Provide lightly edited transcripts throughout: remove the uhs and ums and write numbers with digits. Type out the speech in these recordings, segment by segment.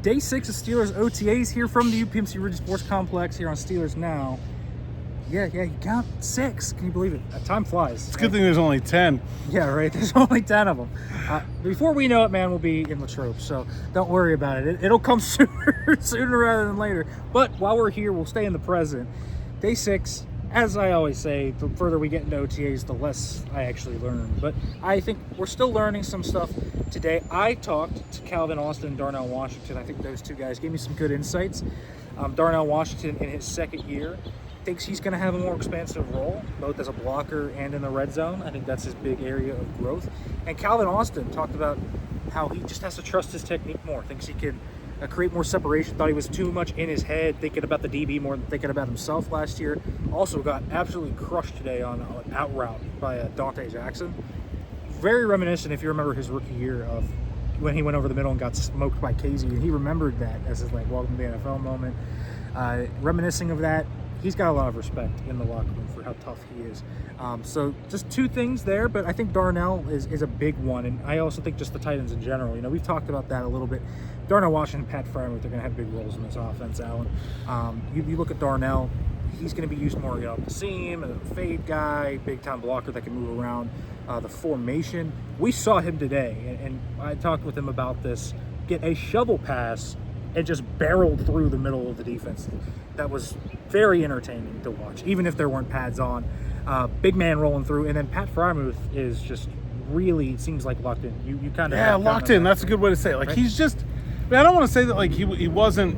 Day 6 of Steelers OTAs here from the UPMC Rooney Sports Complex here on Steelers Now. Yeah, you count 6. Can you believe it? Time flies. It's a good thing there's only 10. Yeah, right. There's only 10 of them. Before we know it, man, we'll be in Latrobe. So don't worry about it. It'll come sooner rather than later. But while we're here, we'll stay in the present. Day 6, as I always say, the further we get into OTAs, the less I actually learn. But I think we're still learning some stuff today. I talked to Calvin Austin and Darnell Washington. I think those two guys gave me some good insights. Darnell Washington, in his second year, thinks he's going to have a more expansive role, both as a blocker and in the red zone. I think that's his big area of growth. And Calvin Austin talked about how he just has to trust his technique more, thinks he can create more separation, thought he was too much in his head, thinking about the DB more than thinking about himself last year. Also got absolutely crushed today on an out route by Donte Jackson. Very reminiscent, if you remember his rookie year, of when he went over the middle and got smoked by Casey, and he remembered that as his welcome to the NFL moment. Reminiscing of that, he's got a lot of respect in the locker room for how tough he is. So just two things there, but I think Darnell is a big one, and I also think just the tight ends in general. We've talked about that a little bit. Darnell Washington, Pat Freiermuth, they're going to have big roles in this offense, Alan. You look at Darnell, he's going to be used more up the seam, a fade guy, big-time blocker that can move around the formation. We saw him today, and I talked with him about this, get a shovel pass and just barreled through the middle of the defense. That was very entertaining to watch, even if there weren't pads on. Big man rolling through, and then Pat Freiermuth is just really seems like locked in. You kind of locked in. That's a good way to say it. Right? He's just. I don't want to say that he wasn't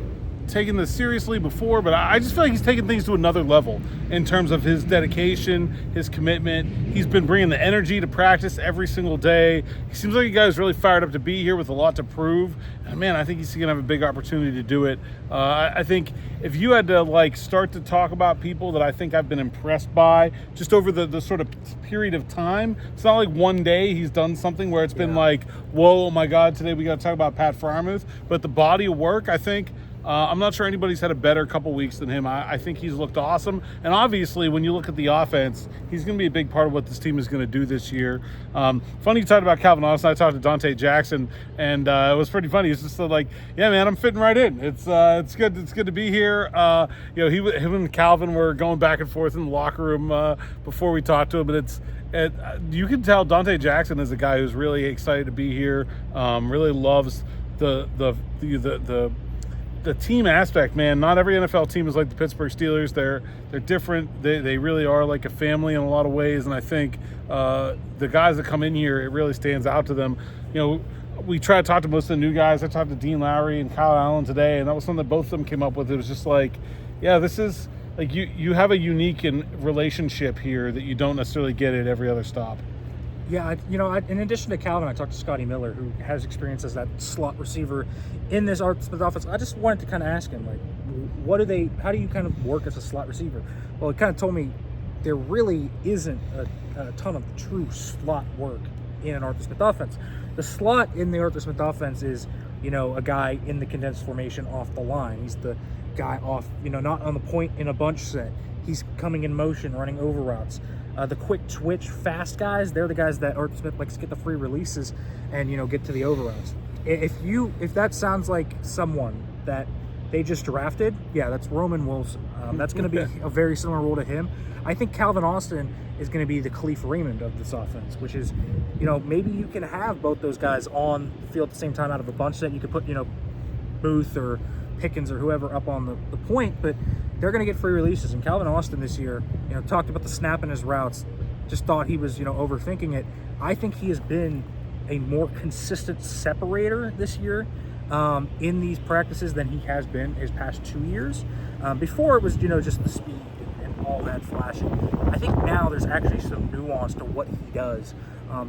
taking this seriously before, but I just feel like he's taking things to another level in terms of his dedication, his commitment. He's been bringing the energy to practice every single day. He seems like a guy who's really fired up to be here with a lot to prove. And man, I think he's going to have a big opportunity to do it. I think if you had to start to talk about people that I think I've been impressed by just over the sort of period of time, it's not like one day he's done something where it's been whoa, oh my God, today we got to talk about Pat Freiermuth. But the body of work, I think, I'm not sure anybody's had a better couple weeks than him. I think he's looked awesome. And obviously, when you look at the offense, he's going to be a big part of what this team is going to do this year. Funny you talked about Calvin Austin. I talked to Donte Jackson, and it was pretty funny. He's just yeah, man, I'm fitting right in. It's good. It's good to be here. Him and Calvin were going back and forth in the locker room before we talked to him, but you can tell Donte Jackson is a guy who's really excited to be here. Really loves the team aspect, man. Not every NFL team is like the Pittsburgh Steelers. They're different. They really are like a family in a lot of ways, and I think the guys that come in here, it really stands out to them. We try to talk to most of the new guys. I talked to Dean Lowry and Kyle Allen today, and that was something that both of them came up with. It was just this is you have a unique relationship here that you don't necessarily get at every other stop. Yeah, in addition to Calvin, I talked to Scotty Miller, who has experience as that slot receiver in this Arthur Smith offense. I just wanted to kind of ask him, how do you kind of work as a slot receiver? Well, he kind of told me there really isn't a ton of true slot work in an Arthur Smith offense. The slot in the Arthur Smith offense is, a guy in the condensed formation off the line. He's the guy off, not on the point in a bunch set. He's coming in motion, running over routes. The quick twitch, fast guys, they're the guys that Arthur Smith likes to get the free releases and, get to the over routes. If that sounds like someone that they just drafted, yeah, that's Roman Wilson. That's going to be a very similar role to him. I think Calvin Austin is going to be the Khalif Raymond of this offense, which is, maybe you can have both those guys on the field at the same time out of a bunch set. You could put, Booth or Pickens or whoever up on the point, but they're going to get free releases. And Calvin Austin this year, talked about the snap in his routes, just thought he was, overthinking it. I think he has been a more consistent separator this year in these practices than he has been his past 2 years. Before it was, just the speed and all that flashing. I think now there's actually some nuance to what he does.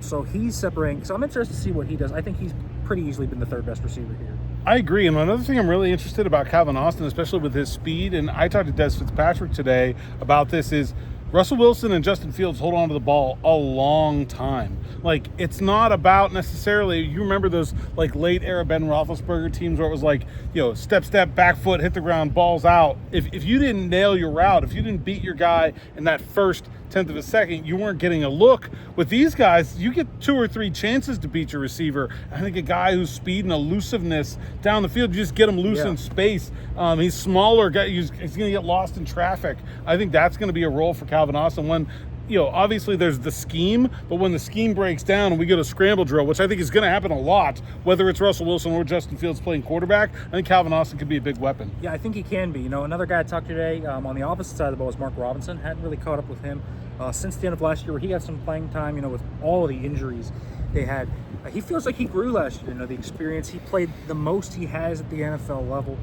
So he's separating. So I'm interested to see what he does. I think he's pretty easily been the third best receiver here. I agree. And another thing I'm really interested about Calvin Austin, especially with his speed, and I talked to Des Fitzpatrick today about this, is Russell Wilson and Justin Fields hold on to the ball a long time. It's not about necessarily, you remember those late era Ben Roethlisberger teams where it was step, back foot, hit the ground, balls out. If you didn't nail your route, if you didn't beat your guy in that first tenth of a second, you weren't getting a look. With these guys, you get 2 or 3 chances to beat your receiver. I think a guy whose speed and elusiveness down the field, you just get him loose in space. He's smaller, he's going to get lost in traffic. I think that's going to be a role for Calvin Austin when, obviously there's the scheme, but when the scheme breaks down and we get a scramble drill, which I think is going to happen a lot, whether it's Russell Wilson or Justin Fields playing quarterback, I think Calvin Austin could be a big weapon. Yeah, I think he can be. Another guy I talked to today on the opposite side of the ball is Mark Robinson. Hadn't really caught up with him since the end of last year where he got some playing time, with all of the injuries they had. He feels like he grew last year. The experience, he played the most he has at the NFL level.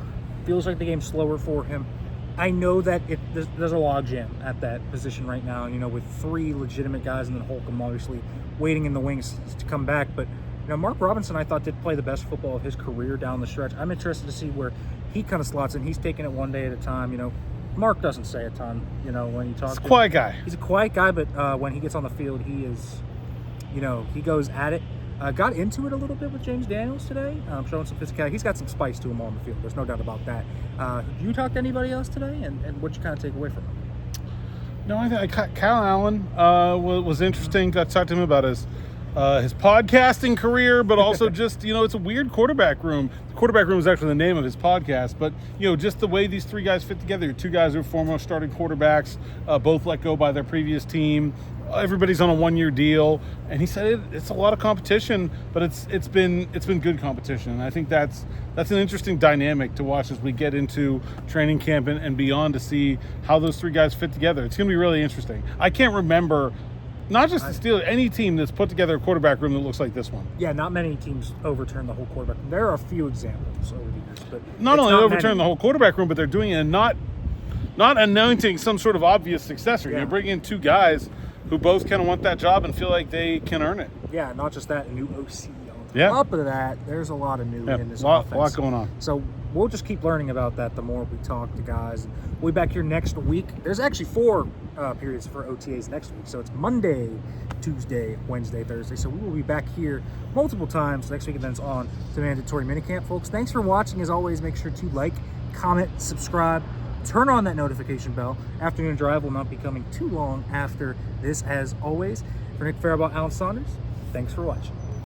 Feels like the game's slower for him. I know that there's a logjam at that position right now, with 3 legitimate guys and then Holcomb obviously waiting in the wings to come back. But, Mark Robinson, I thought, did play the best football of his career down the stretch. I'm interested to see where he kind of slots in. He's taking it one day at a time. Mark doesn't say a ton, when you talk to him. He's a quiet guy. He's a quiet guy, but when he gets on the field, he is, he goes at it. Got into it a little bit with James Daniels today, showing some physicality. He's got some spice to him on the field. There's no doubt about that. Did you talk to anybody else today, and what'd you kind of take away from him? No, I Kyle Allen was interesting. Got to talk to him about his podcasting career, but also just, it's a weird quarterback room. The quarterback room is actually the name of his podcast, but, just the way these 3 guys fit together. 2 guys who are former starting quarterbacks, both let go by their previous team. Everybody's on a 1-year deal, and he said it's a lot of competition, but it's been good competition, and I think that's an interesting dynamic to watch as we get into training camp and beyond to see how those 3 guys fit together. It's going to be really interesting. I can't remember, not just the Steelers, any team that's put together a quarterback room that looks like this one. Yeah, not many teams overturn the whole quarterback room. There are a few examples over the years, but not only overturn the whole quarterback room, but they're doing it and not anointing some sort of obvious successor. Yeah. You're bringing in 2 guys who both kind of want that job and feel like they can earn it. Yeah, not just that, a new OC. Yeah. On top of that, there's a lot of new in this offense. offense. A lot going on. So we'll just keep learning about that the more we talk to guys. We'll be back here next week. There's actually 4 periods for OTAs next week. So it's Monday, Tuesday, Wednesday, Thursday. So we will be back here multiple times next week, and then it's on to mandatory minicamp, folks. Thanks for watching. As always, make sure to like, comment, subscribe. Turn on that notification bell. Afternoon Drive will not be coming too long after this, as always. For Nick Farabaugh, Alan Saunders, thanks for watching.